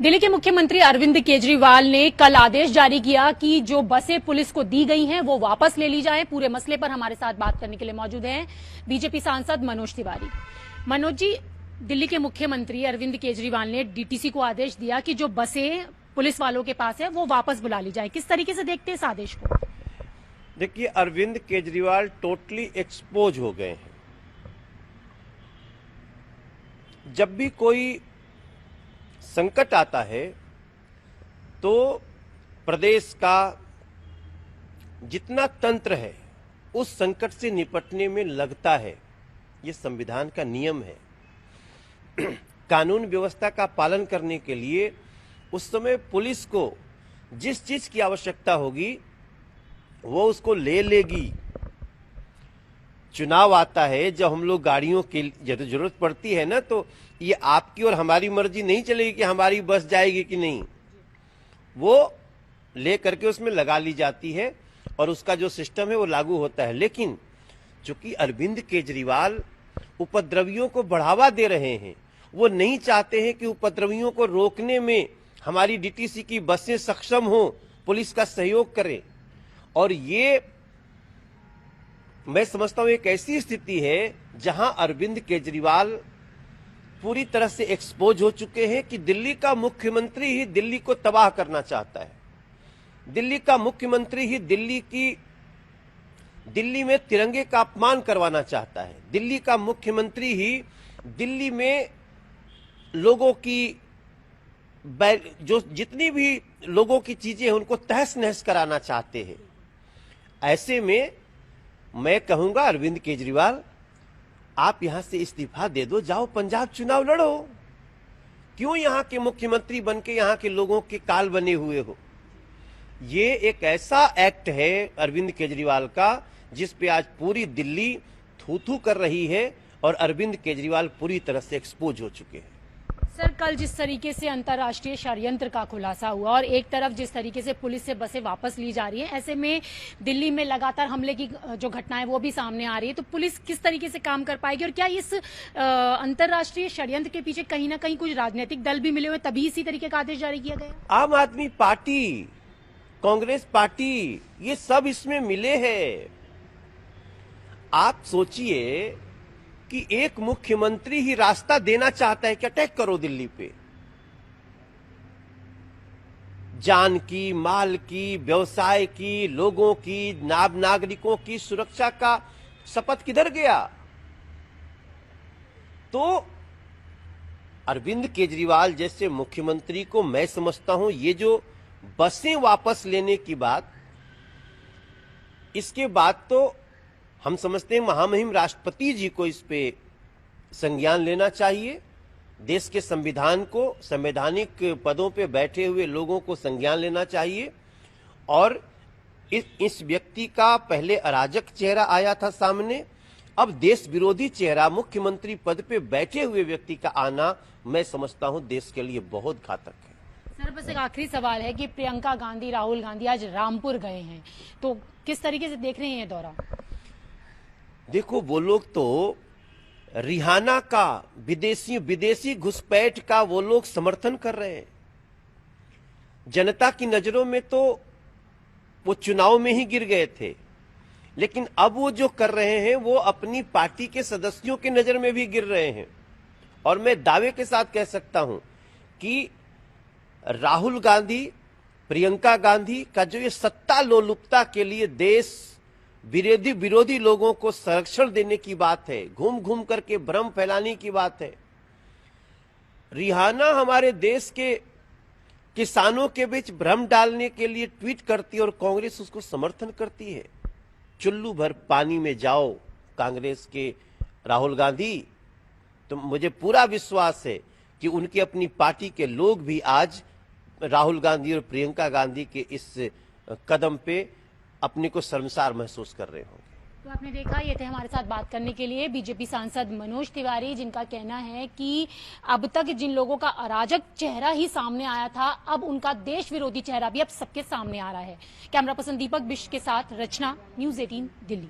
दिल्ली के मुख्यमंत्री अरविंद केजरीवाल ने कल आदेश जारी किया कि जो बसें पुलिस को दी गई हैं वो वापस ले ली जाएं। पूरे मसले पर हमारे साथ बात करने के लिए मौजूद हैं बीजेपी सांसद मनोज तिवारी। मनोज जी, दिल्ली के मुख्यमंत्री अरविंद केजरीवाल ने डीटीसी को आदेश दिया कि जो बसें पुलिस वालों के पास है वो वापस बुला ली जाए। किस तरीके से देखते हैं इस आदेश को? देखिए, अरविंद केजरीवाल टोटली एक्सपोज हो गए हैं। जब भी कोई संकट आता है तो प्रदेश का जितना तंत्र है उस संकट से निपटने में लगता है। ये संविधान का नियम है। कानून व्यवस्था का पालन करने के लिए उस समय पुलिस को जिस चीज की आवश्यकता होगी वो उसको ले लेगी। चुनाव आता है, जब हम लोग गाड़ियों की जरूरत पड़ती है ना, तो ये आपकी और हमारी मर्जी नहीं चलेगी कि हमारी बस जाएगी कि नहीं। वो ले करके उसमें लगा ली जाती है और उसका जो सिस्टम है वो लागू होता है। लेकिन चूंकि अरविंद केजरीवाल उपद्रवियों को बढ़ावा दे रहे हैं, वो नहीं चाहते हैं कि उपद्रवियों को रोकने में हमारी डीटीसी की बसें सक्षम हो, पुलिस का सहयोग करें। और ये मैं समझता हूं एक ऐसी स्थिति है जहां अरविंद केजरीवाल पूरी तरह से एक्सपोज हो चुके हैं कि दिल्ली का मुख्यमंत्री ही दिल्ली को तबाह करना चाहता है। दिल्ली का मुख्यमंत्री ही दिल्ली में तिरंगे का अपमान करवाना चाहता है। दिल्ली का मुख्यमंत्री ही दिल्ली में लोगों की जो जितनी भी लोगों की चीजें हैं उनको तहस नहस कराना चाहते हैं। ऐसे में मैं कहूंगा, अरविंद केजरीवाल, आप यहां से इस्तीफा दे दो, जाओ पंजाब चुनाव लड़ो। क्यों यहां के मुख्यमंत्री बनके यहां के लोगों के काल बने हुए हो? ये एक ऐसा एक्ट है अरविंद केजरीवाल का जिस पे आज पूरी दिल्ली थू थू कर रही है और अरविंद केजरीवाल पूरी तरह से एक्सपोज हो चुके हैं। सर, कल जिस तरीके से अंतर्राष्ट्रीय षड्यंत्र का खुलासा हुआ और एक तरफ जिस तरीके से पुलिस से बसें वापस ली जा रही हैं, ऐसे में दिल्ली में लगातार हमले की जो घटनाएं वो भी सामने आ रही है, तो पुलिस किस तरीके से काम कर पाएगी? और क्या इस अंतर्राष्ट्रीय षड्यंत्र के पीछे कहीं ना कहीं कुछ राजनीतिक दल भी मिले हुए, तभी इसी तरीके का आदेश जारी किया गया? आम आदमी पार्टी, कांग्रेस पार्टी, ये सब इसमें मिले हैं। आप सोचिए कि एक मुख्यमंत्री ही रास्ता देना चाहता है कि अटैक करो दिल्ली पे। जान की, माल की, व्यवसाय की, लोगों की, नागरिकों की सुरक्षा का शपथ किधर गया? तो अरविंद केजरीवाल जैसे मुख्यमंत्री को मैं समझता हूं ये जो बसें वापस लेने की बात, इसके बाद तो हम समझते हैं महामहिम राष्ट्रपति जी को इस पे संज्ञान लेना चाहिए। देश के संविधान को, संवैधानिक पदों पे बैठे हुए लोगों को संज्ञान लेना चाहिए। और इस व्यक्ति का पहले अराजक चेहरा आया था सामने, अब देश विरोधी चेहरा मुख्यमंत्री पद पे बैठे हुए व्यक्ति का आना मैं समझता हूं देश के लिए बहुत घातक है। सर, बस एक आखिरी सवाल है कि प्रियंका गांधी, राहुल गांधी आज रामपुर गए हैं, तो किस तरीके से देख रहे हैं ये दौरा? देखो, वो लोग तो रिहाना का, विदेशी घुसपैठ का वो लोग समर्थन कर रहे हैं। जनता की नजरों में तो वो चुनाव में ही गिर गए थे, लेकिन अब वो जो कर रहे हैं वो अपनी पार्टी के सदस्यों की नजर में भी गिर रहे हैं। और मैं दावे के साथ कह सकता हूं कि राहुल गांधी, प्रियंका गांधी का जो ये सत्ता लोलुपता के लिए देश विरोधी लोगों को संरक्षण देने की बात है, घूम घूम करके भ्रम फैलाने की बात है। रिहाना हमारे देश के किसानों के बीच भ्रम डालने के लिए ट्वीट करती है और कांग्रेस उसको समर्थन करती है। चुल्लू भर पानी में जाओ कांग्रेस के राहुल गांधी। तो मुझे पूरा विश्वास है कि उनकी अपनी पार्टी के लोग भी आज राहुल गांधी और प्रियंका गांधी के इस कदम पे अपने को शर्मसार महसूस कर रहे होंगे। तो आपने देखा, ये थे हमारे साथ बात करने के लिए बीजेपी सांसद मनोज तिवारी, जिनका कहना है कि अब तक जिन लोगों का अराजक चेहरा ही सामने आया था, अब उनका देश विरोधी चेहरा भी अब सबके सामने आ रहा है। कैमरा पर्सन दीपक बिष्ट के साथ रचना, न्यूज़ 18 दिल्ली।